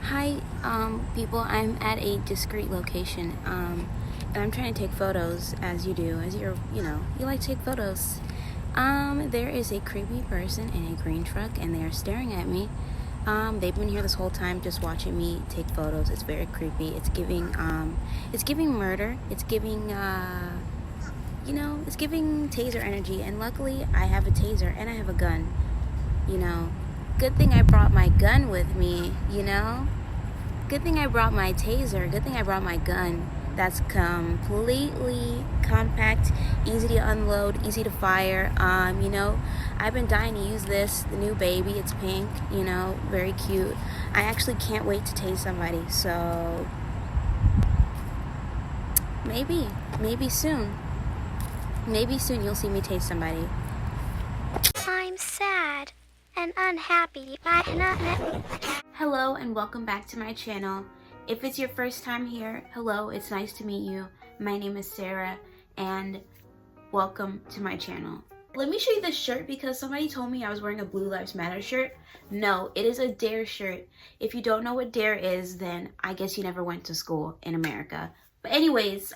Hi, people. I'm at a discreet location, and I'm trying to take photos, as you do, as you like to take photos. There is a creepy person in a green truck, and they are staring at me. They've been here this whole time, just watching me take photos. It's very creepy. It's giving murder. It's giving, it's giving taser energy. And luckily, I have a taser and I have a gun. Good thing I brought my gun with me. Good thing I brought my taser. Good thing I brought my gun. That's completely compact, easy to unload, easy to fire. I've been dying to use this, the new baby. It's pink, very cute. I actually can't wait to tase somebody. So maybe soon. Maybe soon you'll see me tase somebody. I'm sad and unhappy. Hello and welcome back to my channel. If it's your first time here, hello, it's nice to meet you. My name is Sarah and welcome to my channel. Let me show you this shirt because somebody told me I was wearing a Blue Lives Matter shirt. No, it is a DARE shirt. If you don't know what DARE is, then I guess you never went to school in America. But anyways,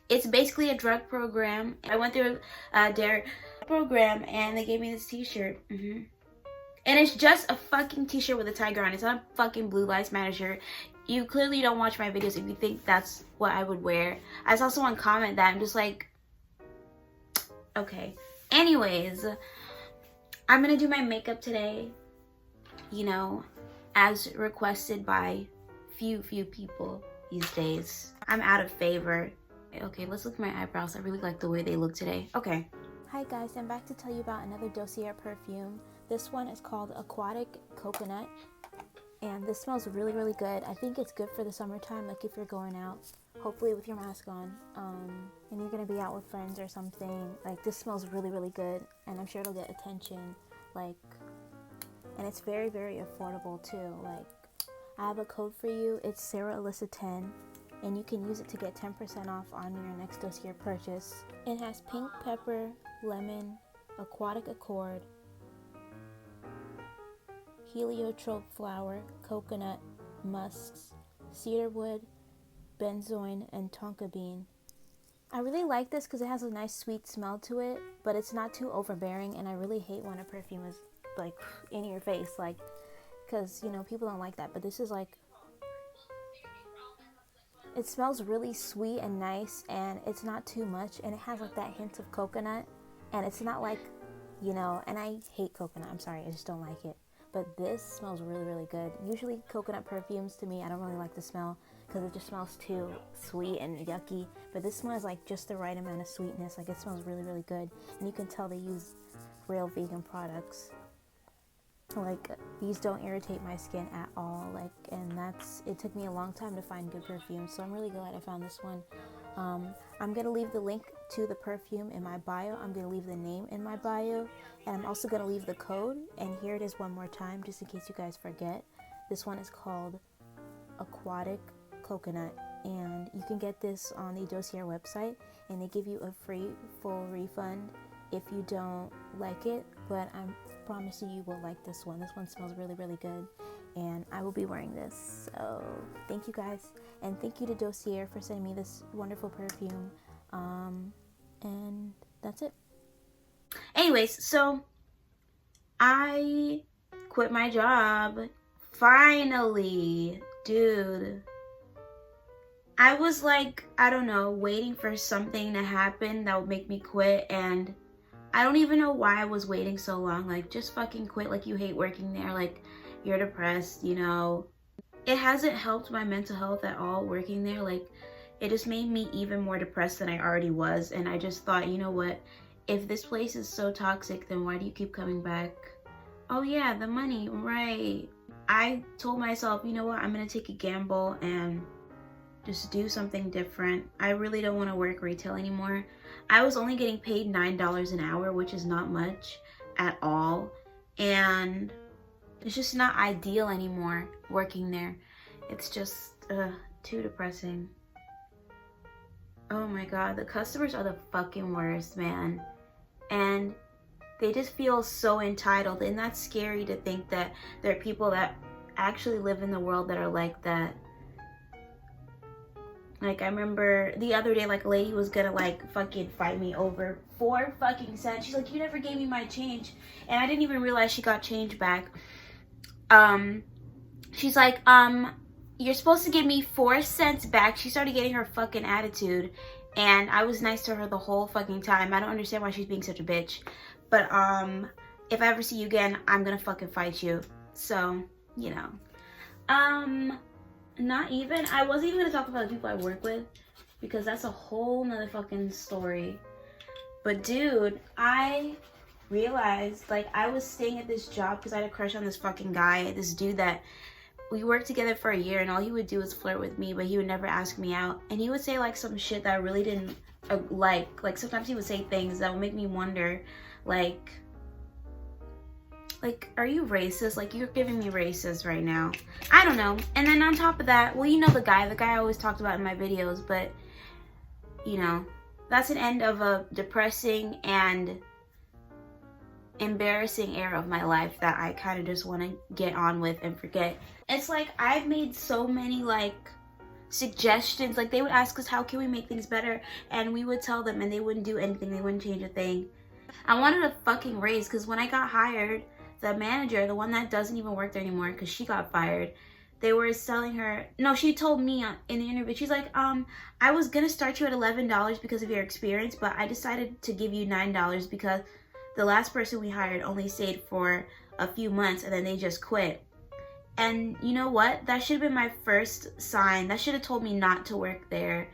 it's basically a drug program. I went through a DARE program and they gave me this t-shirt. And it's just a fucking t-shirt with a tiger on it. It's not a fucking Blue Lives Matter shirt. You clearly don't watch my videos if you think that's what I would wear. I saw someone comment that. I'm just like, okay. Anyways, I'm gonna do my makeup today, as requested by few people these days. I'm out of favor. Okay, let's look at my eyebrows. I really like the way they look today. Okay. Hi guys, I'm back to tell you about another dossier perfume. This one is called Aquatic Coconut, and this smells really good. I think it's good for the summertime, like if you're going out, hopefully with your mask on, and you're gonna be out with friends or something. Like, this smells really good, and I'm sure it'll get attention. And it's very affordable too. Like, I have a code for you. It's SarahAlyssa10, and you can use it to get 10% off on your next dossier purchase. It has pink pepper, lemon, aquatic accord, heliotrope flower, coconut, musks, cedarwood, benzoin, and tonka bean. I really like this because it has a nice sweet smell to it, but it's not too overbearing, and I really hate when a perfume is like in your face, like, because people don't like that, but this is like, it smells really sweet and nice, and it's not too much, and it has like that hint of coconut, and it's not like, and I hate coconut, I'm sorry, I just don't like it. But this smells really good. Usually coconut perfumes, to me, I don't really like the smell because it just smells too sweet and yucky. But this one is like just the right amount of sweetness. Like, it smells really good. And you can tell they use real vegan products. Like, these don't irritate my skin at all. It took me a long time to find good perfumes. So I'm really glad I found this one. I'm going to leave the link to the perfume in my bio. I'm going to leave the name in my bio. And I'm also going to leave the code. And here it is one more time, just in case you guys forget. This one is called Aquatic Coconut. And you can get this on the Dossier website. And they give you a free full refund if you don't like it. But I promise you will like this one. This one smells really good. And I will be wearing this. So thank you guys. And thank you to Dossier for sending me this wonderful perfume. And that's it. Anyways, so I quit my job. Finally, dude. I was like, I don't know, waiting for something to happen that would make me quit, and I don't even know why I was waiting so long. Like, just fucking quit. Like, you hate working there. Like, you're depressed, It hasn't helped my mental health at all working there. Like, it just made me even more depressed than I already was. And I just thought, you know what? If this place is so toxic, then why do you keep coming back? Oh yeah, the money, right. I told myself, you know what? I'm gonna take a gamble and just do something different. I really don't want to work retail anymore. I was only getting paid $9 an hour, which is not much at all. And it's just not ideal anymore working there. It's just too depressing. Oh my god, the customers are the fucking worst, man. And they just feel so entitled, and that's scary to think that there are people that actually live in the world that are like that. Like, I remember the other day, like, a lady was gonna, like, fucking fight me over 4 fucking cents. She's like, you never gave me my change. And I didn't even realize she got change back. She's like, you're supposed to give me 4 cents back. She started getting her fucking attitude. And I was nice to her the whole fucking time. I don't understand why she's being such a bitch. But, if I ever see you again, I'm gonna fucking fight you. So, you know. Not even. I wasn't even gonna talk about the people I work with, because that's a whole nother fucking story. But dude, I realized, like, I was staying at this job because I had a crush on this fucking guy, this dude that we worked together for a year, and all he would do was flirt with me, but he would never ask me out. And he would say, like, some shit that I really didn't like sometimes he would say things that would make me wonder, like, are you racist? Like, you're giving me racist right now. I don't know. And then on top of that, well, you know the guy I always talked about in my videos, but, you know, that's an end of a depressing and embarrassing era of my life that I kind of just want to get on with and forget. It's like, I've made so many, like, suggestions. Like, they would ask us, how can we make things better? And we would tell them, and they wouldn't do anything. They wouldn't change a thing. I wanted a fucking raise, because when I got hired, the manager, the one that doesn't even work there anymore because she got fired, they were telling her, no, she told me in the interview, she's like, I was gonna start you at $11 because of your experience, but I decided to give you $9 because the last person we hired only stayed for a few months and then they just quit. And you know what? That should have been my first sign. That should have told me not to work there.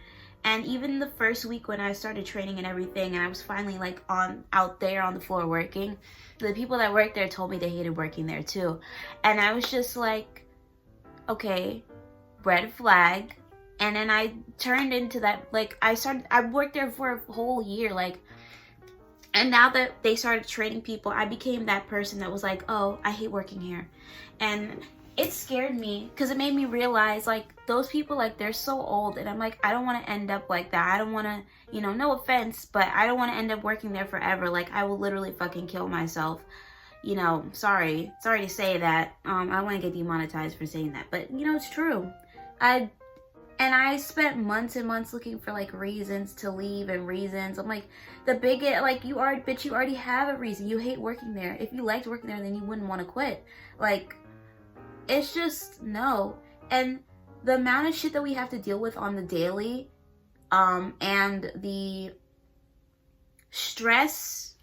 And even the first week when I started training and everything, and I was finally, like, out there on the floor working, the people that worked there told me they hated working there too. And I was just like, okay, red flag. And then I turned into that, like, I worked there for a whole year, like, and now that they started training people, I became that person that was like, oh, I hate working here. And it scared me because it made me realize, like, those people, like, they're so old, and I'm like, I don't want to end up like that. I don't want to, you know, no offense, but I don't want to end up working there forever. Like, I will literally fucking kill myself. You know, sorry to say that. I want to get demonetized for saying that, but, you know, it's true. I spent months and months looking for, like, reasons to leave and reasons. I'm like, like, you already have a reason. You hate working there. If you liked working there, then you wouldn't want to quit. Like, it's just, no. And the amount of shit that we have to deal with on the daily, and the stress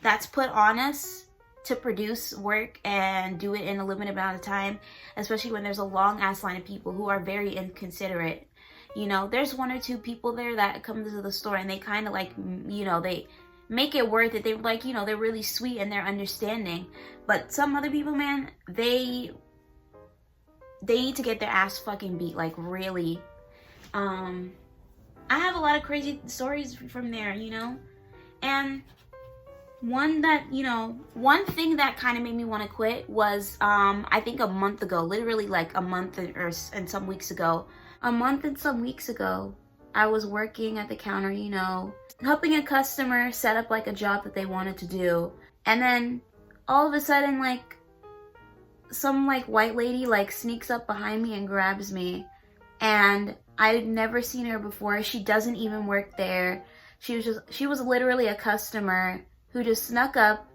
that's put on us to produce work and do it in a limited amount of time, especially when there's a long ass line of people who are very inconsiderate. You know, there's 1 or 2 people there that come to the store and they kind of, like, you know, they make it worth it. They're like, you know, they're really sweet and they're understanding. But some other people, man, they need to get their ass fucking beat, like, really. I have a lot of crazy stories from there, you know. And one thing that kind of made me want to quit was, I think a month ago, literally like a month and some weeks ago, I was working at the counter, you know, helping a customer set up, like, a job that they wanted to do. And then all of a sudden, like, some, like, white lady, like, sneaks up behind me and grabs me. And I'd never seen her before. She doesn't even work there. She was literally a customer who just snuck up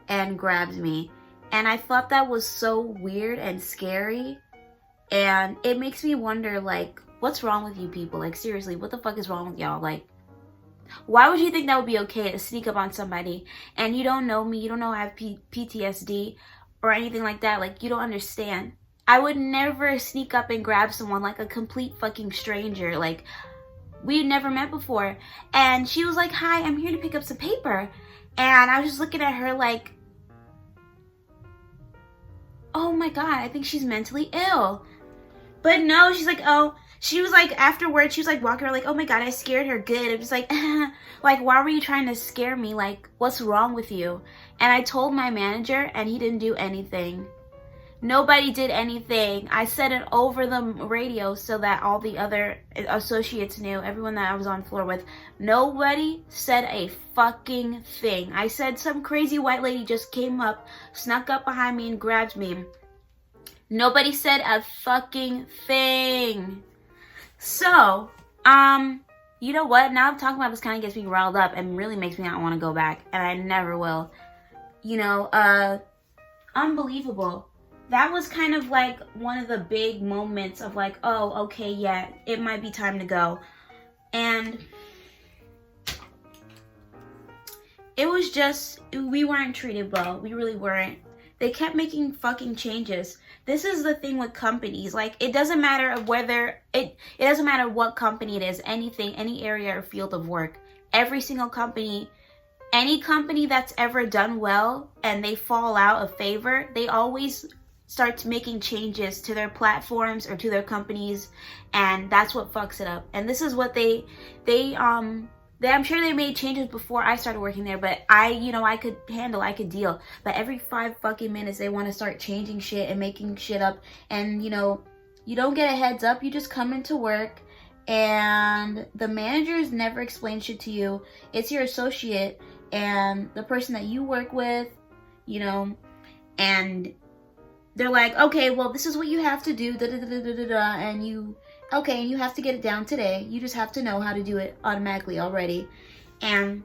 and grabbed me. And I thought that was so weird and scary. And it makes me wonder, like, what's wrong with you people? Like, seriously, what the fuck is wrong with y'all? Like, why would you think that would be okay to sneak up on somebody and you don't know me, you don't know I have PTSD or anything like that? Like, you don't understand. I would never sneak up and grab someone, like, a complete fucking stranger. Like, we never met before. And she was like, hi, I'm here to pick up some paper. And I was just looking at her like, oh my god, I think she's mentally ill. But no, she's like, oh, she was like, afterwards, she was like walking around like, oh my god, I scared her good. I'm just like, like, why were you trying to scare me? Like, what's wrong with you? And I told my manager and he didn't do anything. Nobody did anything. I said it over the radio so that all the other associates knew, everyone that I was on floor with. Nobody said a fucking thing. I said some crazy white lady just came up, snuck up behind me and grabbed me. Nobody said a fucking thing. So, you know what? Now I'm talking about this kind of gets me riled up and really makes me not want to go back. And I never will. You know, unbelievable. That was kind of like one of the big moments of like, oh, okay, yeah, it might be time to go. And it was just, we weren't treated well. We really weren't. They kept making fucking changes. This is the thing with companies. Like, it doesn't matter whether, it doesn't matter what company it is, anything, any area or field of work. Every single company, any company that's ever done well and they fall out of favor, they always start making changes to their platforms or to their companies, and that's what fucks it up. And this is what I'm sure they made changes before I started working there, but I could deal. But every 5 fucking minutes, they want to start changing shit and making shit up. And, you don't get a heads up. You just come into work, and the managers never explain shit to you. It's your associate and the person that you work with, and they're like, okay, well, this is what you have to do, and you have to get it down today. You just have to know how to do it automatically already. And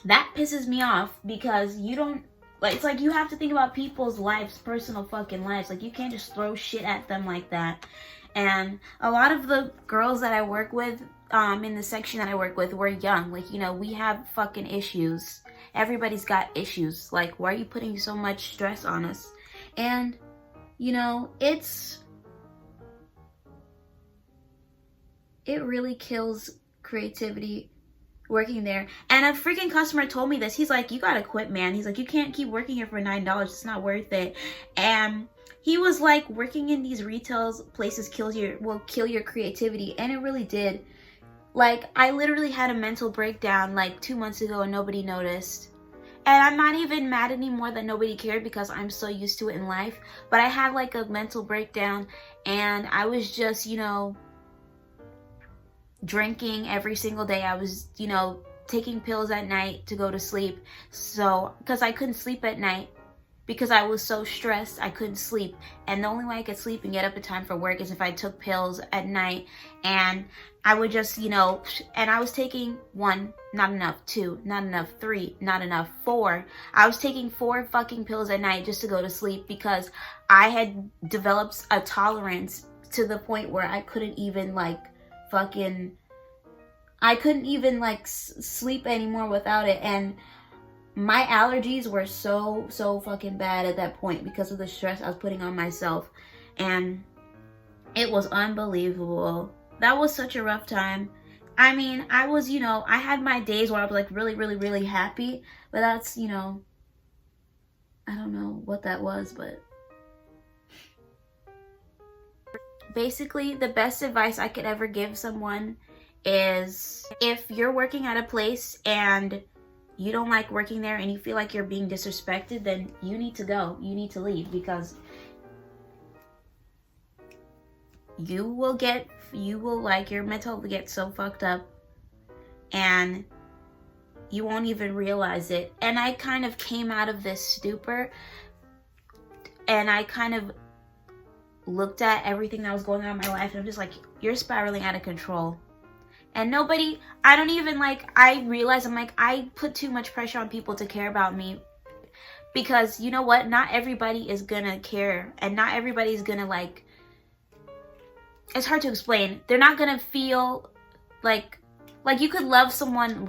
that pisses me off because you don't, like, it's like you have to think about people's lives, personal fucking lives. Like, you can't just throw shit at them like that. And a lot of the girls that I work with, in the section that I work with, we're young. Like, we have fucking issues. Everybody's got issues. Like, why are you putting so much stress on us? And, it really kills creativity working there. And a freaking customer told me this. He's like, you gotta quit, man. He's like, you can't keep working here for $9. It's not worth it. And he was like, working in these retail places will kill your creativity. And it really did. Like, I literally had a mental breakdown like 2 months ago and nobody noticed. And I'm not even mad anymore that nobody cared because I'm so used to it in life. But I had like a mental breakdown and I was just, drinking every single day. I was, taking pills at night to go to sleep. So, because I couldn't sleep at night because I was so stressed, I couldn't sleep. And the only way I could sleep and get up in time for work is if I took pills at night. And I would just, and I was taking 1, not enough, 2, not enough, 3, not enough, 4. I was taking 4 fucking pills at night just to go to sleep because I had developed a tolerance to the point where I couldn't even sleep anymore without it. And my allergies were so fucking bad at that point because of the stress I was putting on myself. And it was unbelievable. That was such a rough time. I mean, I was, I had my days where I was like really, really, really happy. But that's, I don't know what that was, but basically the best advice I could ever give someone is if you're working at a place and you don't like working there and you feel like you're being disrespected, then you need to go. You need to leave because your mental will get so fucked up and you won't even realize it. And I kind of came out of this stupor and I kind of looked at everything that was going on in my life and I'm just like, you're spiraling out of control. And I realize I put too much pressure on people to care about me because you know what? Not everybody is gonna care and not everybody's gonna it's hard to explain. They're not gonna feel like you could love someone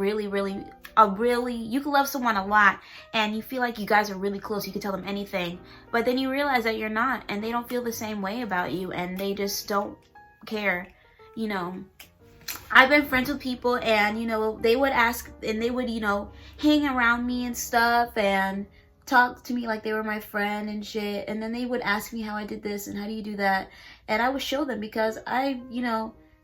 you could love someone a lot and you feel like you guys are really close. You could tell them anything, but then you realize that you're not and they don't feel the same way about you and they just don't care, I've been friends with people and, they would ask and they would, hang around me and stuff and talk to me like they were my friend and shit. And then they would ask me how I did this and how do you do that. And I would show them because I,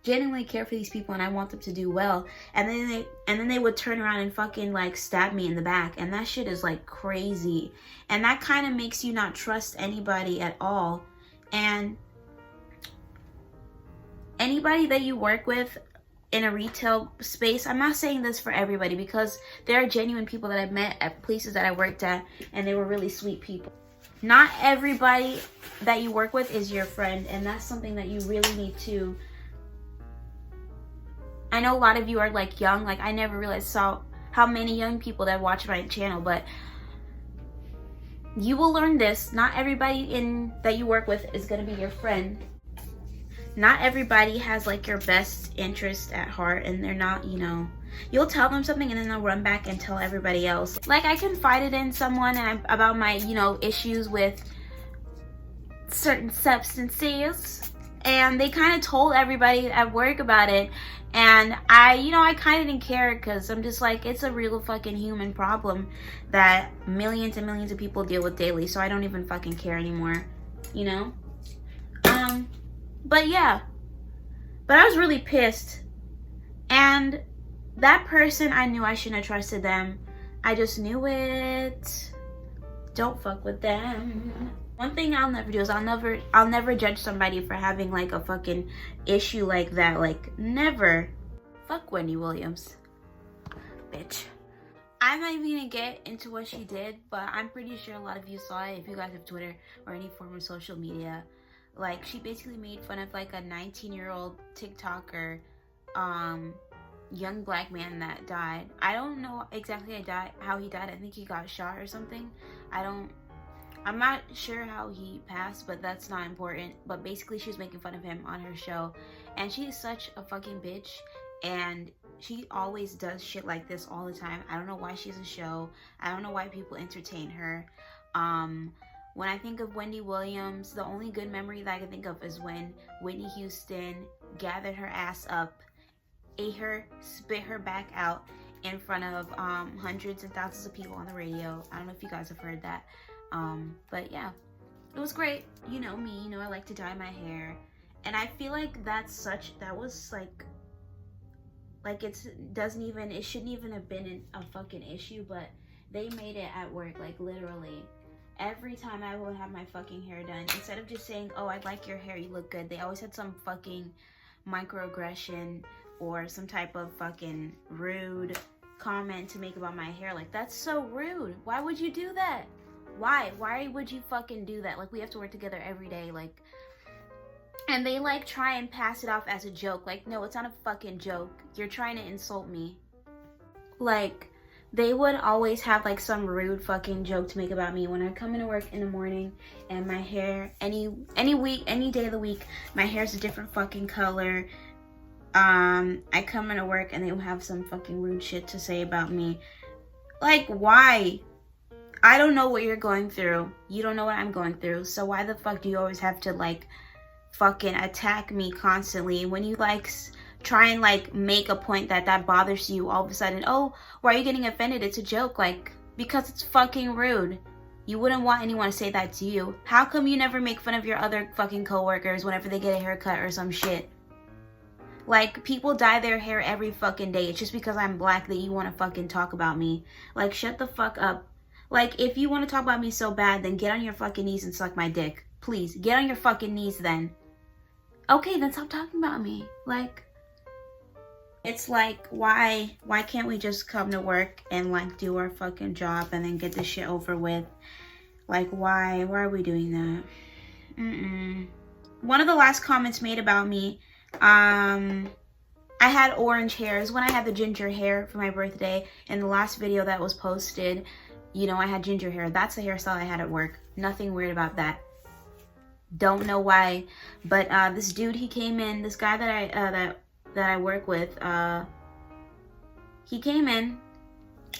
genuinely care for these people and I want them to do well. And then they would turn around and fucking stab me in the back. And that shit is crazy. And that kind of makes you not trust anybody at all. And anybody that you work with in a retail space, I'm not saying this for everybody because there are genuine people that I've met at places that I worked at and they were really sweet people. not everybody that you work with is your friend, and that's something that you really need to. I know a lot of you are like young, like I never realized how many young people that watch my channel, but you will learn this. Not everybody that you work with is gonna be your friend. Not everybody has like your best interest at heart, and they're not, you know, you'll tell them something and then they'll run back and tell everybody else. Like I confided in someone about my, you know, issues with certain substances, and they kind of told everybody at work about it, and I kind of didn't care, because I'm just like, it's a real fucking human problem that millions and millions of people deal with daily, so I don't even fucking care anymore, you know. But yeah, but I was really pissed, and that person, I knew I shouldn't have trusted them. I just knew it. Don't fuck with them. One thing I'll never do is I'll never judge somebody for having like a fucking issue like that. Like, never. Fuck Wendy Williams. Bitch. I'm not even gonna get into what she did, but I'm pretty sure a lot of you saw it if you guys have Twitter or any form of social media. Like, she basically made fun of like a 19-year-old TikToker, young black man that died. I don't know exactly how he died. I think he got shot or something. I'm not sure how he passed, but that's not important. But basically, she was making fun of him on her show, and she's such a fucking bitch, and she always does shit like this all the time. I don't know why she's a show. I don't know why people entertain her. When I think of Wendy Williams, the only good memory that I can think of is when Whitney Houston gathered her ass up, ate her, spit her back out in front of hundreds and thousands of people on the radio. I don't know if you guys have heard that. But yeah, it was great. You know me, you know I like to dye my hair, and I feel like that was like it shouldn't even have been a fucking issue, but they made it at work. Like, literally every time I would have my fucking hair done, instead of just saying, oh, I like your hair, you look good, they always had some fucking microaggression or some type of fucking rude comment to make about my hair. Like, that's so rude. Why would you do that? Why would you fucking do that? Like, we have to work together every day, like, and they like try and pass it off as a joke. Like, no, it's not a fucking joke. You're trying to insult me. Like, they would always have like some rude fucking joke to make about me when I come into work in the morning and my hair, any day of the week, my hair's a different fucking color. I come into work and they will have some fucking rude shit to say about me. Like, why? I don't know what you're going through. You don't know what I'm going through. So why the fuck do you always have to like fucking attack me constantly when you like try and like make a point that bothers you? All of a sudden, oh, why are you getting offended? It's a joke. Like, because it's fucking rude. You wouldn't want anyone to say that to you. How come you never make fun of your other fucking coworkers whenever they get a haircut or some shit? Like, people dye their hair every fucking day. It's just because I'm black that you want to fucking talk about me. Like, shut the fuck up. Like, if you want to talk about me so bad, then get on your fucking knees and suck my dick. Please, get on your fucking knees then. Okay, then stop talking about me. Like, it's like, why can't we just come to work and like do our fucking job and then get this shit over with? Like, why are we doing that? One of the last comments made about me, I had orange hair. It was when I had the ginger hair for my birthday. In the last video that was posted, you know, I had ginger hair. That's the hairstyle I had at work. Nothing weird about that. Don't know why, but this dude, he came in, this guy that I work with, he came in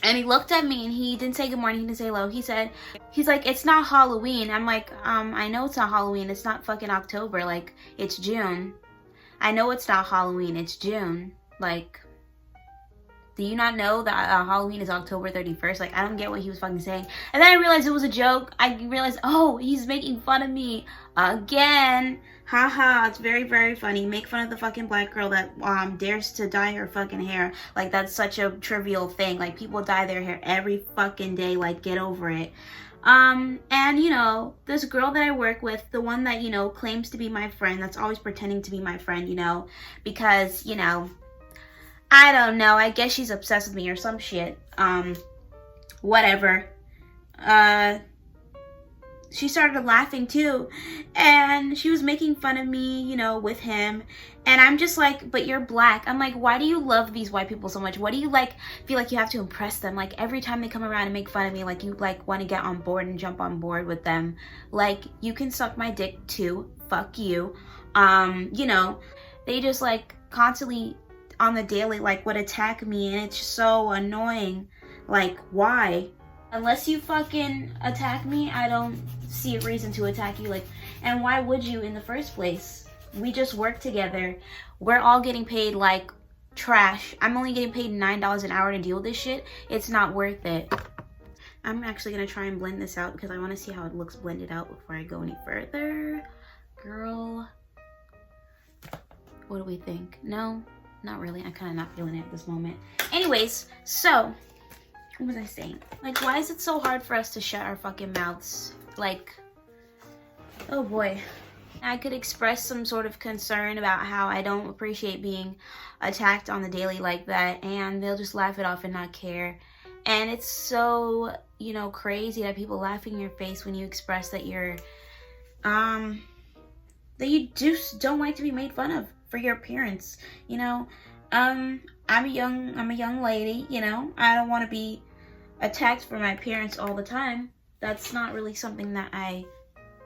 and he looked at me and he didn't say good morning, he didn't say hello. He's like, it's not Halloween. I'm like, I know it's not Halloween. It's not fucking October. Like, it's June. I know it's not Halloween. It's June. Like, do you not know that Halloween is October 31st? Like, I don't get what he was fucking saying. And then I realized it was a joke. I realized, oh, he's making fun of me again. Haha, it's very, very funny. Make fun of the fucking black girl that dares to dye her fucking hair. Like, that's such a trivial thing. Like, people dye their hair every fucking day. Like, get over it. And, you know, this girl that I work with, the one that, you know, claims to be my friend, that's always pretending to be my friend, you know, because, you know, I don't know, I guess she's obsessed with me or some shit. Whatever. she started laughing too, and she was making fun of me, you know, with him. And I'm just like, but you're black. I'm like, why do you love these white people so much? What do you like feel like you have to impress them? Like every time they come around and make fun of me, like you like want to get on board and jump on board with them. Like you can suck my dick too. Fuck you. You know, they just like constantly on the daily like would attack me, and it's so annoying. Like why? Unless you fucking attack me, I don't see a reason to attack you. Like, and why would you in the first place? We just work together. We're all getting paid like trash. I'm only getting paid $9 an hour to deal with this shit. It's not worth it. I'm actually gonna try and blend this out because I want to see how it looks blended out before I go any further. Girl, what do we think? No, not really. I'm kind of not feeling it at this moment. Anyways, so what was I saying? Like, why is it so hard for us to shut our fucking mouths? Like, oh boy. I could express some sort of concern about how I don't appreciate being attacked on the daily like that, and they'll just laugh it off and not care. And it's so, you know, crazy that people laugh in your face when you express that you're, that you just don't like to be made fun of for your appearance, you know? I'm a young lady, you know? I don't want to be attacked for my appearance all the time. That's not really something that I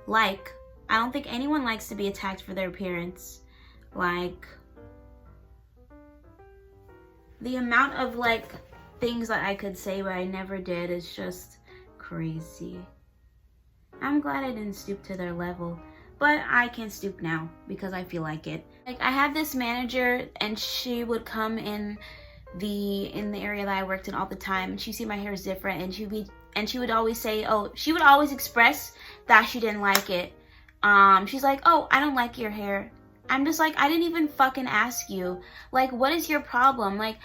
like. I don't think anyone likes to be attacked for their appearance. Like, the amount of like things that I could say but I never did is just crazy. I'm glad I didn't stoop to their level, but I can stoop now because I feel like it. Like, I had this manager, and she would come in the area that I worked in all the time, and she'd see my hair is different, and she would always say, oh, she would always express that she didn't like it. She's like, oh, I don't like your hair. I'm just like, I didn't even fucking ask you. Like, what is your problem? Like,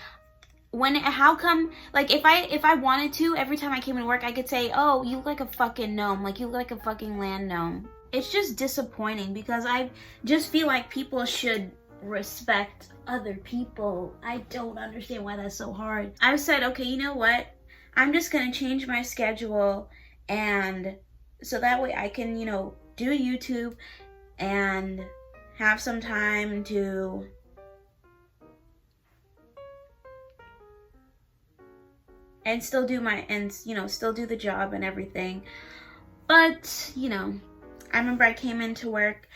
how come, like, if I wanted to, every time I came to work, I could say, oh, you look like a fucking gnome. Like, you look like a fucking land gnome. It's just disappointing because I just feel like people should respect other people. I don't understand why that's so hard. I've said, okay, you know what? I'm just gonna change my schedule, and so that way I can, you know, do YouTube and have some time to and still do still do the job and everything. But, you know, I remember I came into work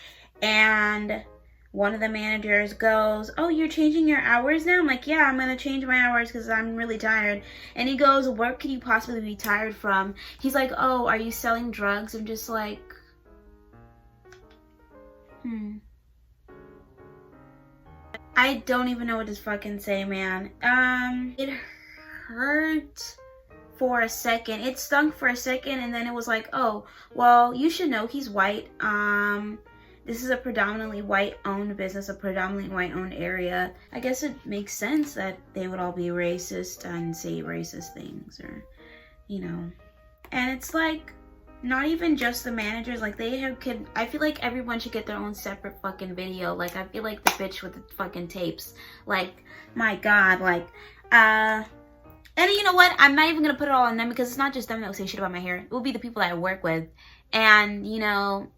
and one of the managers goes, oh, you're changing your hours now? I'm like, yeah, I'm gonna change my hours because I'm really tired. And he goes, what could you possibly be tired from? He's like, oh, are you selling drugs? I'm just like, I don't even know what to fucking say, man. It hurt for a second. It stung for a second, and then it was like, oh, well, you should know he's white. This is a predominantly white-owned business, a predominantly white-owned area. I guess it makes sense that they would all be racist and say racist things, or, you know. And it's like, not even just the managers, like I feel like everyone should get their own separate fucking video. Like, I feel like the bitch with the fucking tapes. Like, my God, like, and you know what? I'm not even gonna put it all on them because it's not just them that will say shit about my hair. It will be the people that I work with. And, you know,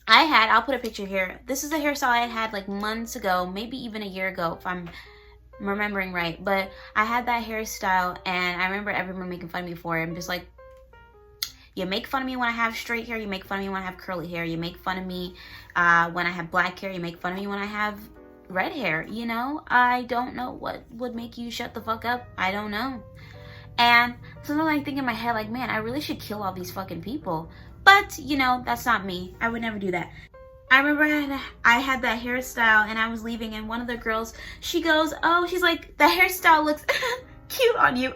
I'll put a picture here. This is a hairstyle I had like months ago, maybe even a year ago, if I'm remembering right. But I had that hairstyle, and I remember everyone making fun of me for it. I'm just like, you make fun of me when I have straight hair. You make fun of me when I have curly hair. You make fun of me when I have black hair. You make fun of me when I have red hair. You know, I don't know what would make you shut the fuck up. I don't know. And sometimes I think in my head, like, man, I really should kill all these fucking people. But, you know, that's not me. I would never do that. I remember I had that hairstyle, and I was leaving, and one of the girls, she goes, oh, she's like, the hairstyle looks cute on you.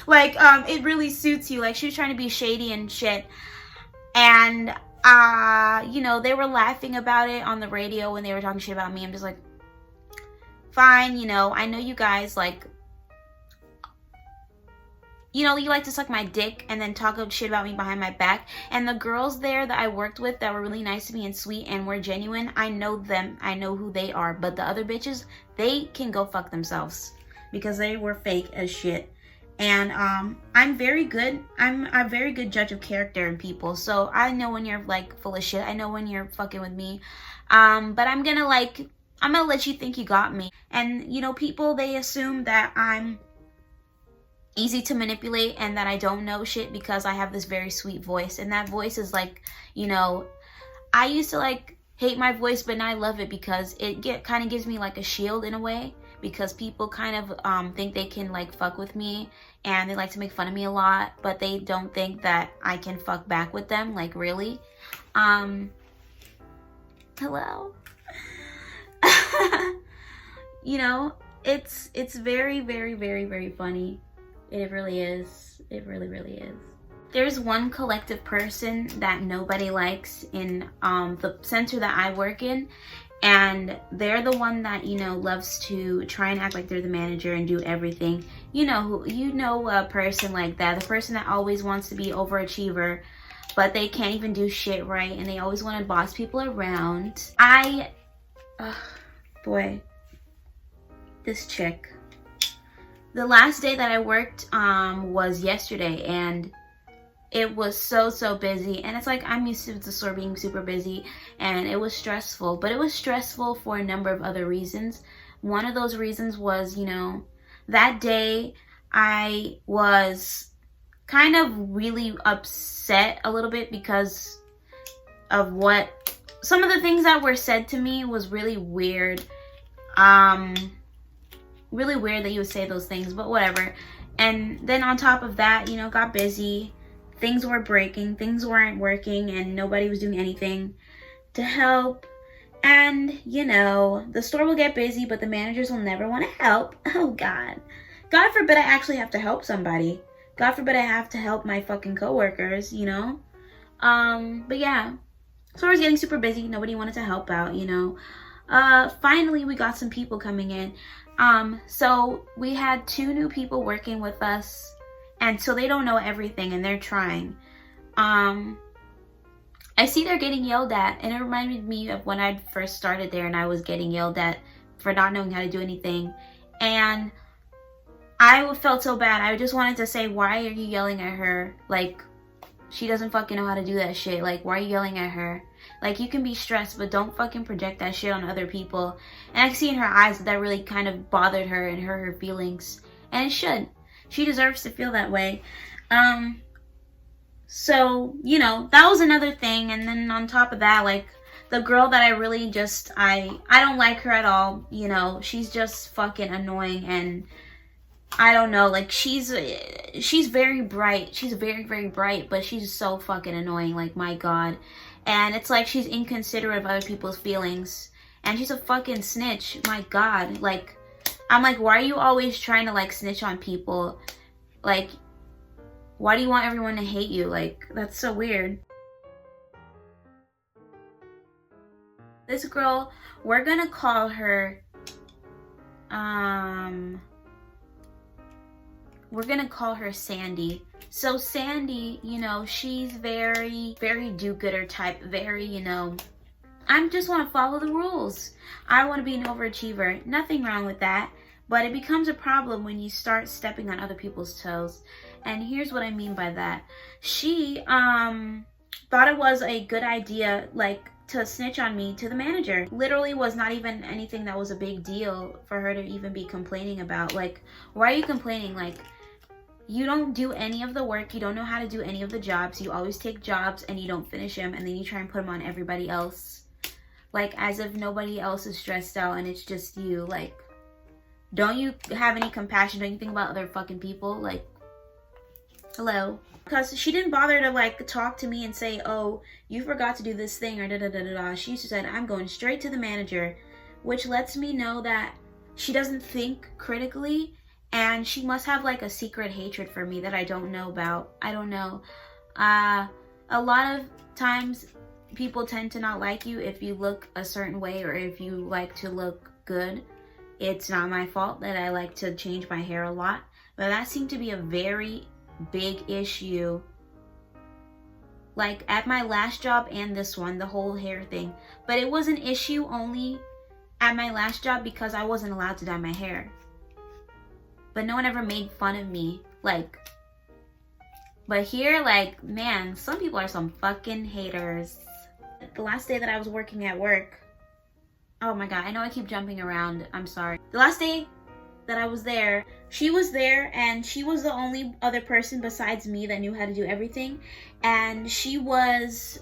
Like, it really suits you. Like, she was trying to be shady and shit. And, you know, they were laughing about it on the radio when they were talking shit about me. I'm just like, fine, you know, I know you guys, like, you know, you like to suck my dick and then talk shit about me behind my back. And the girls there that I worked with that were really nice to me and sweet and were genuine, I know them. I know who they are. But the other bitches, they can go fuck themselves because they were fake as shit. And I'm very good. I'm a very good judge of character in people. So I know when you're like full of shit. I know when you're fucking with me. But I'm gonna let you think you got me. And you know, people, they assume that I'm easy to manipulate and that I don't know shit because I have this very sweet voice. And that voice is like, you know, I used to like hate my voice, but now I love it because it kind of gives me like a shield in a way, because people kind of think they can like fuck with me and they like to make fun of me a lot, but they don't think that I can fuck back with them, like really. Hello. You know, it's very, very, very, very funny. It really is. It really, really is. There's one collective person that nobody likes in the center that I work in, and they're the one that, you know, loves to try and act like they're the manager and do everything. You know a person like that, the person that always wants to be overachiever, but they can't even do shit right, and they always want to boss people around. Boy, this chick. The last day that I worked was yesterday, and it was so busy. And it's like, I'm used to the store being super busy, and it was stressful. But it was stressful for a number of other reasons. One of those reasons was, you know, that day I was kind of really upset a little bit because of some of the things that were said to me was really weird. Really weird that you would say those things, but whatever. And then on top of that, you know, got busy. Things were breaking, things weren't working, and nobody was doing anything to help. And, you know, the store will get busy, but the managers will never want to help. Oh, God. God forbid I actually have to help somebody. God forbid I have to help my fucking coworkers, you know? But yeah. Store was getting super busy. Nobody wanted to help out, you know? Finally, we got some people coming in. So we had 2 new people working with us. And so they don't know everything, and they're trying. I see they're getting yelled at, and it reminded me of when I first started there and I was getting yelled at for not knowing how to do anything. And I felt so bad. I just wanted to say, why are you yelling at her? Like, she doesn't fucking know how to do that shit. Like, why are you yelling at her? Like, you can be stressed, but don't fucking project that shit on other people. And I can see in her eyes that really kind of bothered her and hurt her feelings. And it should. She deserves to feel that way. So, you know, that was another thing. And then on top of that, like, the girl that I really just, I don't like her at all. You know, she's just fucking annoying. And I don't know, like, she's very bright. She's very, very bright, but she's so fucking annoying. Like, my God. And it's like she's inconsiderate of other people's feelings. And she's a fucking snitch. My God. Like, I'm like, why are you always trying to, like, snitch on people? Like, why do you want everyone to hate you? Like, that's so weird. This girl, we're gonna call her, Sandy. So Sandy, you know, she's very, very do-gooder type, very, you know, I just want to follow the rules. I want to be an overachiever. Nothing wrong with that. But it becomes a problem when you start stepping on other people's toes. And here's what I mean by that. She thought it was a good idea, like, to snitch on me to the manager. Literally was not even anything that was a big deal for her to even be complaining about. Like, why are you complaining? Like, you don't do any of the work. You don't know how to do any of the jobs. You always take jobs and you don't finish them, and then you try and put them on everybody else. Like, as if nobody else is stressed out and it's just you. Like, don't you have any compassion? Don't you think about other fucking people? Like, hello? Because she didn't bother to, like, talk to me and say, oh, you forgot to do this thing or da-da-da-da-da. She just said, I'm going straight to the manager, which lets me know that she doesn't think critically, and she must have, like, a secret hatred for me that I don't know about. I don't know. A lot of times people tend to not like you if you look a certain way or if you like to look good. It's not my fault that I like to change my hair a lot, but that seemed to be a very big issue. Like, at my last job and this one, the whole hair thing. But it was an issue only at my last job because I wasn't allowed to dye my hair. But no one ever made fun of me Like, but here, like, man, some people are some fucking haters. The last day that I was working at work, oh my god, I know I keep jumping around, I'm sorry. The last day that I was there, she was there, and she was the only other person besides me that knew how to do everything. And she was,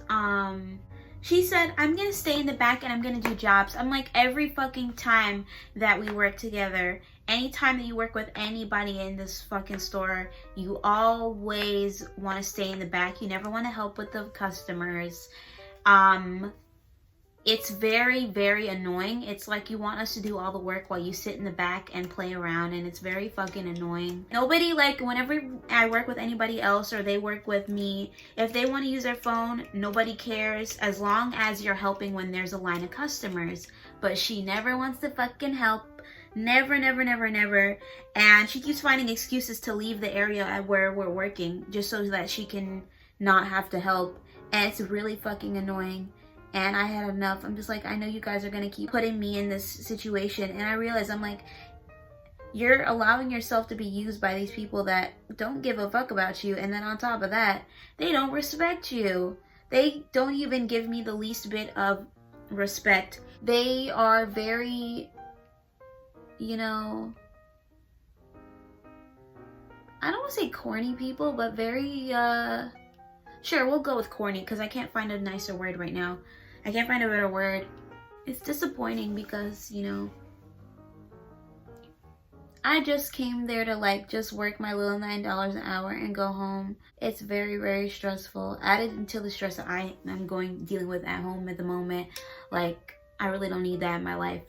she said, I'm gonna stay in the back and I'm gonna do jobs. I'm like, every fucking time that we work together, anytime that you work with anybody in this fucking store, you always want to stay in the back. You never want to help with the customers. It's very, very annoying. It's like you want us to do all the work while you sit in the back and play around, and it's very fucking annoying. Nobody, like, whenever I work with anybody else or they work with me, if they want to use their phone, nobody cares as long as you're helping when there's a line of customers. But she never wants to fucking help. Never, never, never, never. And she keeps finding excuses to leave the area where we're working just so that she can not have to help. And it's really fucking annoying. And I had enough. I'm just like, I know you guys are gonna keep putting me in this situation. And I realize, I'm like, you're allowing yourself to be used by these people that don't give a fuck about you. And then on top of that, they don't respect you. They don't even give me the least bit of respect. They are very, you know, I don't want to say corny people, but very, sure, we'll go with corny because I can't find a nicer word right now. I can't find a better word. It's disappointing because, you know, I just came there to, like, just work my little $9 an hour and go home. It's very, very stressful. Added into the stress that I'm dealing with at home at the moment. Like, I really don't need that in my life.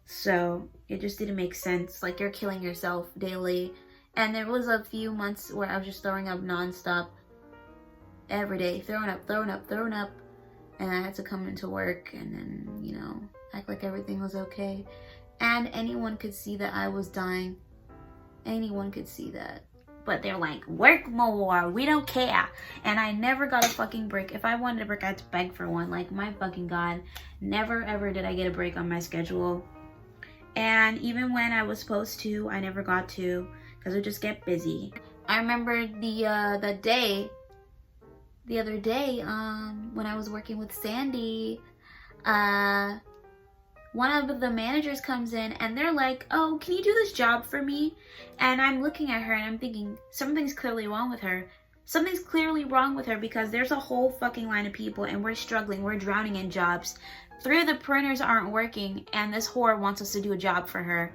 So it just didn't make sense. Like, you're killing yourself daily. And there was a few months where I was just throwing up nonstop. Every day, throwing up. And I had to come into work and then, you know, act like everything was okay. And anyone could see that I was dying. Anyone could see that. But they're like, work more, we don't care. And I never got a fucking break. If I wanted a break, I had to beg for one. Like, my fucking god. Never ever did I get a break on my schedule. And even when I was supposed to, I never got to. Because it would just get busy. I remember the other day, when I was working with Sandy, one of the managers comes in and they're like, oh, can you do this job for me? And I'm looking at her and I'm thinking, something's clearly wrong with her. Something's clearly wrong with her because there's a whole fucking line of people and we're struggling, we're drowning in jobs. 3 of the printers aren't working and this whore wants us to do a job for her.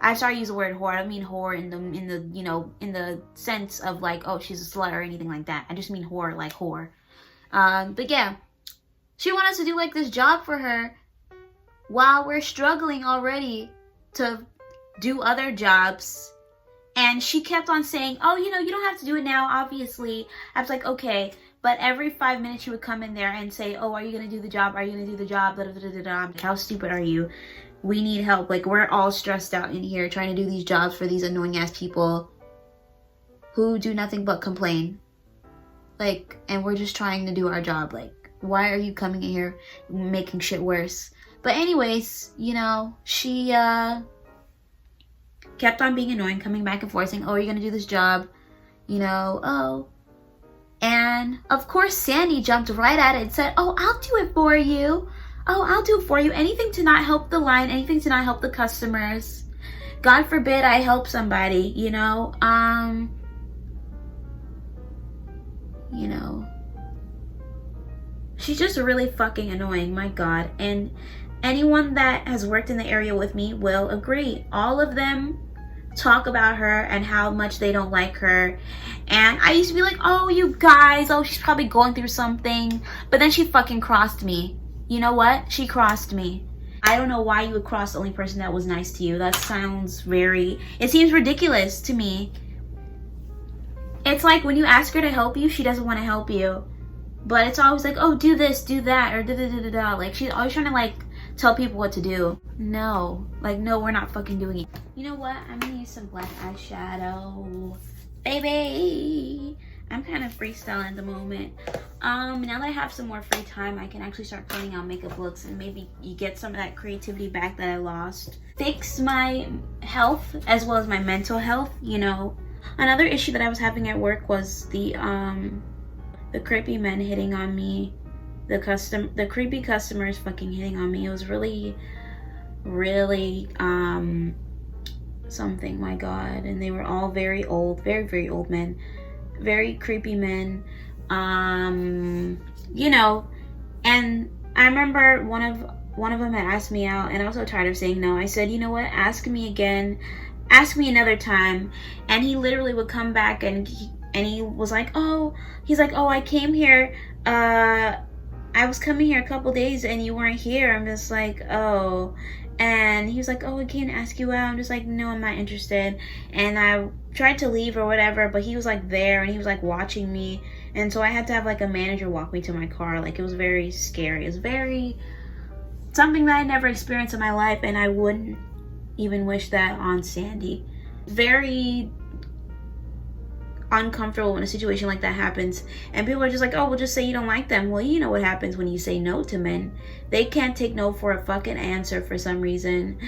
I'm sorry to use the word whore. I don't mean whore in the you know, in the sense of like, oh, she's a slut or anything like that. I just mean whore like whore. But yeah, she wanted us to do like this job for her while we're struggling already to do other jobs. And she kept on saying, oh, you know, you don't have to do it now, obviously. I was like, okay. But every 5 minutes she would come in there and say, oh, are you going to do the job? Are you going to do the job? Da, da, da, da, da. How stupid are you? We need help. Like, we're all stressed out in here trying to do these jobs for these annoying ass people who do nothing but complain. Like, and we're just trying to do our job. Like, why are you coming in here making shit worse? But anyways, you know, she kept on being annoying, coming back and forth saying, oh, are you going to do this job? You know, oh. And of course, Sandy jumped right at it and said, oh, I'll do it for you. Oh, I'll do it for you. Anything to not help the line, anything to not help the customers. God forbid I help somebody, you know. You know. She's just really fucking annoying, my god. And anyone that has worked in the area with me will agree. All of them talk about her and how much they don't like her. And I used to be like, oh, you guys, oh, she's probably going through something. But then she fucking crossed me. You know what? She crossed me. I don't know why you would cross the only person that was nice to you. That sounds very... It seems ridiculous to me. It's like when you ask her to help you, she doesn't want to help you. But it's always like, oh, do this, do that, or da-da-da-da-da. Like, she's always trying to, like, tell people what to do. No. Like, no, we're not fucking doing it. You know what? I'm gonna use some black eyeshadow. Baby! I'm kind of freestyling at the moment. Now that I have some more free time, I can actually start planning out makeup looks and maybe you get some of that creativity back that I lost. Fix my health as well as my mental health, you know. Another issue that I was having at work was the creepy men hitting on me. The creepy customers fucking hitting on me. It was really something, my god. And they were all very old, very old men, very creepy men. You know, and I remember one of them had asked me out, and I was so tired of saying no. I said, you know what, ask me again, ask me another time. And he literally would come back and he was like, oh, I came here, I was coming here a couple days and you weren't here. I'm just like, oh. And he was like, oh, I can't ask you out. I'm just like, no, I'm not interested. And I tried to leave or whatever, but he was like there and he was like watching me. And so I had to have like a manager walk me to my car. Like, it was very scary. It was very something that I never experienced in my life, and I wouldn't even wish that on Sandy. Very uncomfortable when a situation like that happens, and people are just like, oh, well, just say you don't like them. Well, you know what happens when you say no to men. They can't take no for a fucking answer for some reason.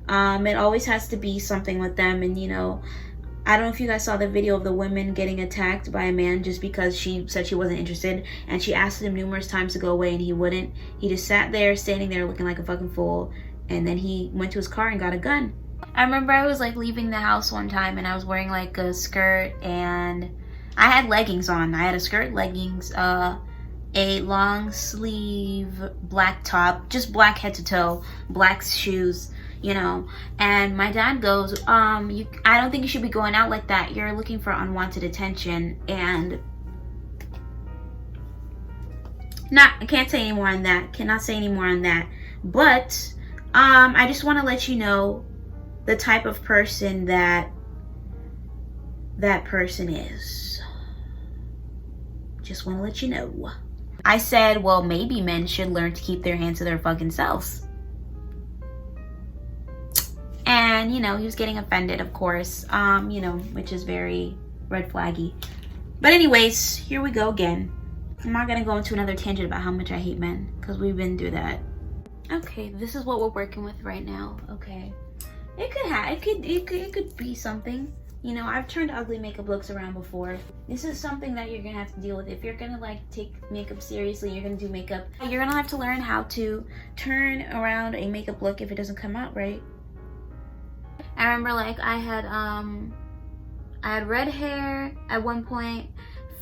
It always has to be something with them. And you know, I don't know if you guys saw the video of the woman getting attacked by a man just because she said she wasn't interested, and she asked him numerous times to go away and he wouldn't. He just sat there, standing there looking like a fucking fool, and then he went to his car and got a gun. I remember I was like leaving the house one time and I was wearing like a skirt and I had leggings on. I had a skirt, leggings, a long sleeve black top, just black head to toe, black shoes, you know. And my dad goes, I don't think you should be going out like that. You're looking for unwanted attention. And I can't say any more on that. Cannot say any more on that. But I just want to let you know the type of person that person is. Just want to let you know. I said, well, maybe men should learn to keep their hands to their fucking selves. And, you know, he was getting offended, of course, you know, which is very red flaggy. But anyways, here we go again. I'm not going to go into another tangent about how much I hate men, because we've been through that. Okay, this is what we're working with right now. Okay. It could be something. You know, I've turned ugly makeup looks around before. This is something that you're gonna have to deal with. If you're gonna like take makeup seriously, you're gonna do makeup, you're gonna have to learn how to turn around a makeup look if it doesn't come out right. I remember like I had red hair at one point,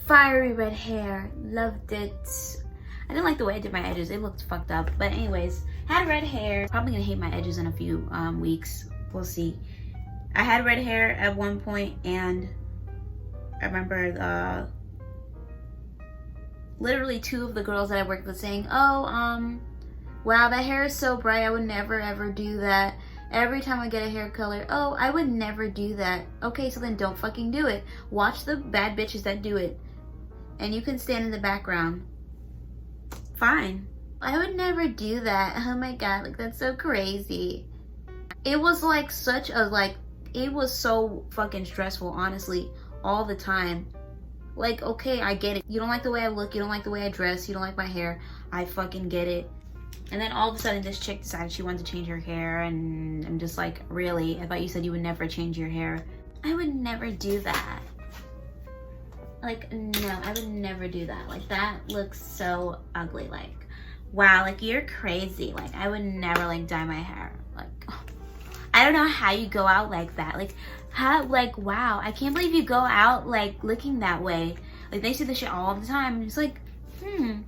fiery red hair, loved it. I didn't like the way I did my edges, it looked fucked up. But anyways, had red hair. Probably gonna hate my edges in a few weeks. We'll see. I had red hair at one point, and I remember literally two of the girls that I worked with saying, oh, wow, that hair is so bright, I would never ever do that. Every time I get a hair color, oh, I would never do that. Okay, so then don't fucking do it. Watch the bad bitches that do it, and you can stand in the background. Fine. I would never do that. Oh my god, like that's so crazy. It was like such a it was so fucking stressful, honestly, all the time. Like, okay, I get it. You don't like the way I look, you don't like the way I dress, you don't like my hair. I fucking get it. And then all of a sudden this chick decided she wanted to change her hair, and I'm just like, really? I thought you said you would never change your hair. I would never do that. Like, no, I would never do that. Like, that looks so ugly. Like, wow, like you're crazy. Like, I would never like dye my hair. Like, I don't know how you go out like that. Like, how, like, wow, I can't believe you go out like looking that way. Like, they see this shit all the time. It's like, you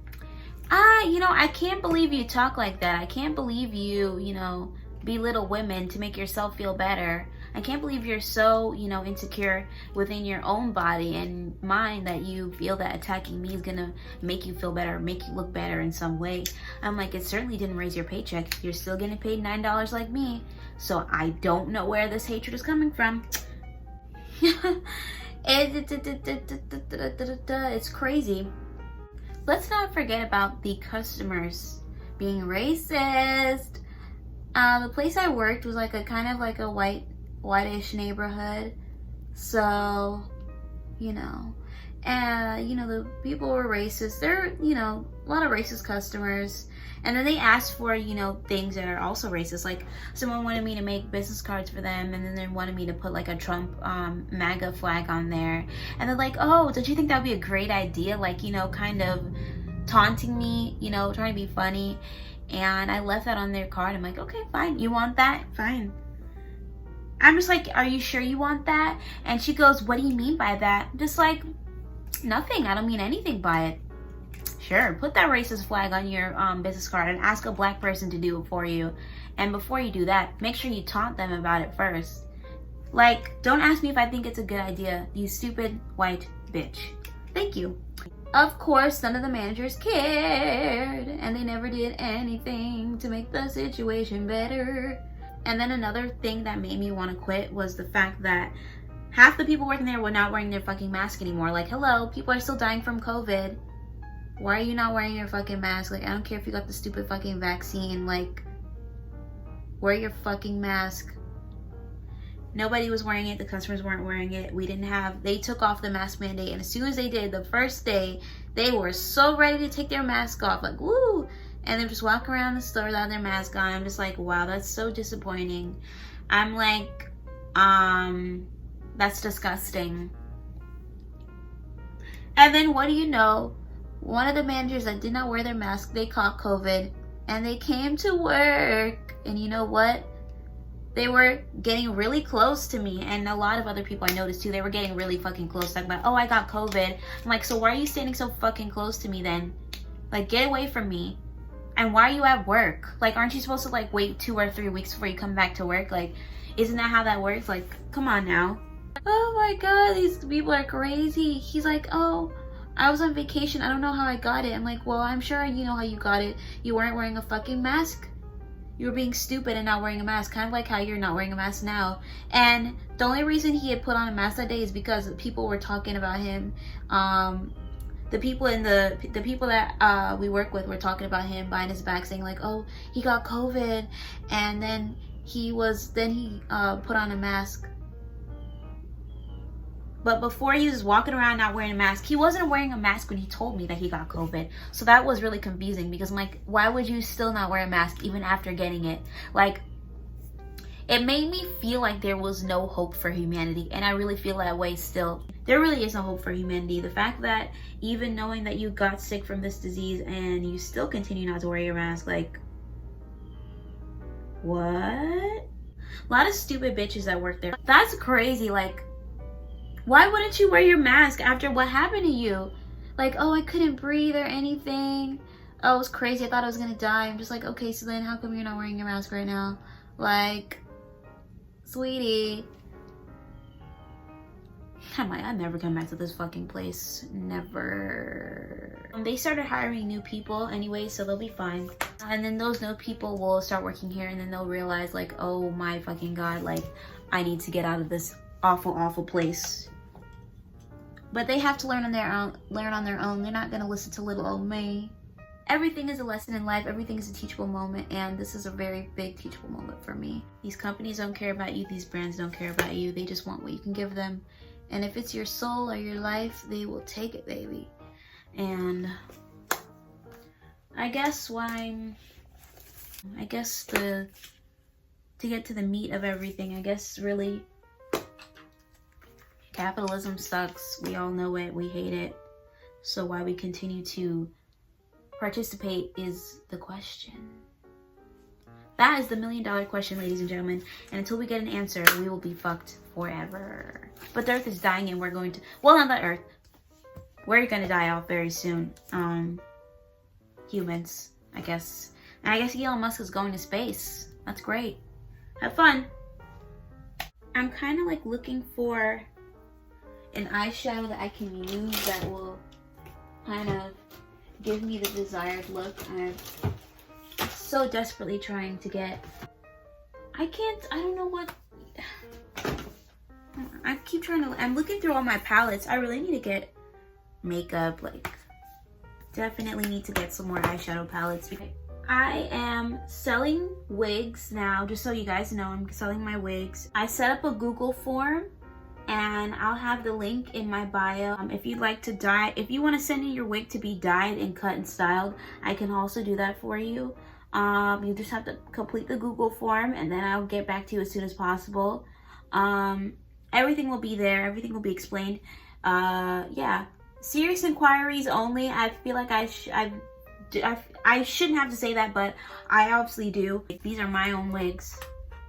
know, I can't believe you talk like that. I can't believe you, you know, belittle women to make yourself feel better. I can't believe you're so, you know, insecure within your own body and mind that you feel that attacking me is gonna make you feel better, make you look better in some way. I'm like, it certainly didn't raise your paycheck. You're still getting paid $9 like me. So I don't know where this hatred is coming from. It's crazy. Let's not forget about the customers being racist. The place I worked was like a kind of like a whitish neighborhood. So, you know, And, you know, the people were racist. They're, you know, a lot of racist customers. And then they asked for, you know, things that are also racist. Like, someone wanted me to make business cards for them, and then they wanted me to put, like, a Trump MAGA flag on there. And they're like, oh, don't you think that would be a great idea? Like, you know, kind of taunting me, you know, trying to be funny. And I left that on their card. I'm like, okay, fine. You want that? Fine. I'm just like, are you sure you want that? And she goes, what do you mean by that? I'm just like, nothing. I don't mean anything by it. Sure, put that racist flag on your business card and ask a black person to do it for you. And before you do that, make sure you taunt them about it first. Like, don't ask me if I think it's a good idea, you stupid white bitch. Thank you. Of course, none of the managers cared, and they never did anything to make the situation better. And then another thing that made me want to quit was the fact that half the people working there were not wearing their fucking mask anymore. Like, hello, people are still dying from COVID. Why are you not wearing your fucking mask? Like, I don't care if you got the stupid fucking vaccine. Like, wear your fucking mask. Nobody was wearing it. The customers weren't wearing it. They took off the mask mandate. And as soon as they did, the first day, they were so ready to take their mask off. Like, woo! And they just walk around the store without their mask on. I'm just like, wow, that's so disappointing. I'm like, that's disgusting. And then what do you know? One of the managers that did not wear their mask, they caught COVID and they came to work. And you know what? They were getting really close to me, and a lot of other people I noticed too. They were getting really fucking close. Talking about, oh, I got COVID. I'm like, so why are you standing so fucking close to me then? Like, get away from me. And why are you at work? Like, aren't you supposed to like wait 2 or 3 weeks before you come back to work? Like, isn't that how that works? Like, come on now. Oh my god, these people are crazy. He's like, oh, I was on vacation. I don't know how I got it. I'm like, well, I'm sure you know how you got it. You weren't wearing a fucking mask. You were being stupid and not wearing a mask. Kind of like how you're not wearing a mask now. And the only reason he had put on a mask that day is because people were talking about him. The people that we work with were talking about him behind his back, saying like, oh, he got COVID. And then he put on a mask. But before, he was walking around not wearing a mask. He wasn't wearing a mask when he told me that he got COVID. So that was really confusing, because I'm like, why would you still not wear a mask even after getting it? Like, it made me feel like there was no hope for humanity. And I really feel that way still. There really is no hope for humanity. The fact that even knowing that you got sick from this disease and you still continue not to wear your mask, like, what? A lot of stupid bitches that work there. That's crazy. Like, why wouldn't you wear your mask after what happened to you? Like, oh, I couldn't breathe or anything. Oh, it was crazy. I thought I was gonna die. I'm just like, okay, so then how come you're not wearing your mask right now? Like, sweetie. I'm never come back to this fucking place. Never. They started hiring new people anyway, so they'll be fine. And then those new people will start working here, and then they'll realize like, oh my fucking god, like, I need to get out of this awful, awful place. But they have to learn on their own. They're not gonna listen to little old me. Everything is a lesson in life. Everything is a teachable moment, and this is a very big teachable moment for me. These companies don't care about you. These brands don't care about you. They just want what you can give them. And if it's your soul or your life, they will take it, baby. And I guess to get to the meat of everything, I guess really, capitalism sucks. We all know it. We hate it. So why we continue to participate is the question. That is the $1 million question, ladies and gentlemen. And until we get an answer, we will be fucked forever. But the earth is dying, and we're going to, well, not the earth. We're gonna die off very soon. Humans, I guess. And I guess Elon Musk is going to space. That's great. Have fun. I'm kind of like looking for an eyeshadow that I can use that will kind of give me the desired look. I'm so desperately trying to get, I don't know what, I keep trying to, I'm looking through all my palettes. I really need to get makeup, like, definitely need to get some more eyeshadow palettes. I am selling wigs now, just so you guys know, I'm selling my wigs. I set up a Google form and I'll have the link in my bio. If you'd like to dye, if you want to send in your wig to be dyed and cut and styled, I can also do that for you. You just have to complete the Google form, and then I'll get back to you as soon as possible. Everything will be there. Everything will be explained. Yeah, serious inquiries only. I feel like I shouldn't have to say that, but I obviously do. These are my own wigs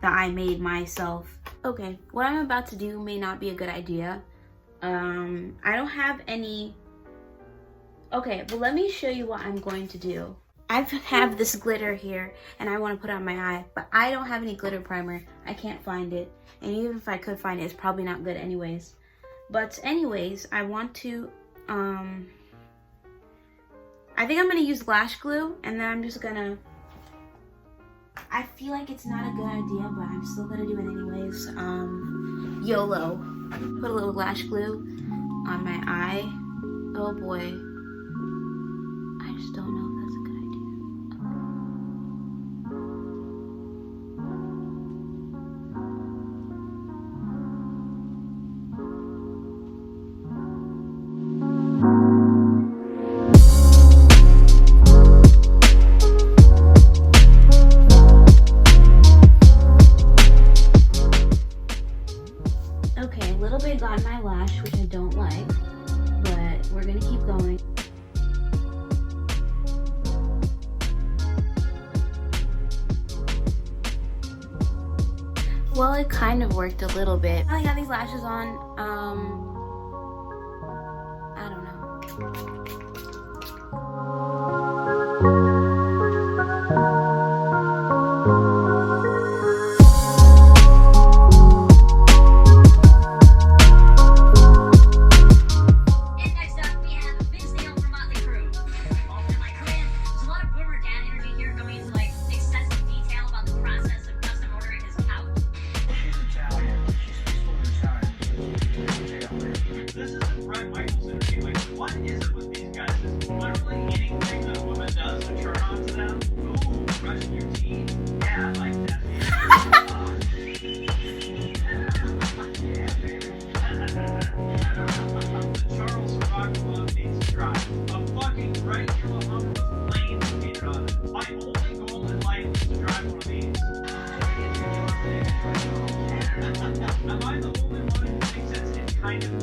that I made myself. Okay, what I'm about to do may not be a good idea. I don't have any... Okay, well, let me show you what I'm going to do. I have this glitter here, and I want to put it on my eye, but I don't have any glitter primer. I can't find it, and even if I could find it, it's probably not good anyways. But anyways, I want to, I think I'm going to use lash glue, and then I'm just going to... I feel like it's not a good idea, but I'm still gonna do it anyways. YOLO. Put a little lash glue on my eye. Oh boy. I just don't know if that's a good idea. Okay, a little bit got in my lash, which I don't like, but we're gonna keep going. Well, it kind of worked a little bit. I got these lashes on, I don't know. Am I the only one who thinks it's kind of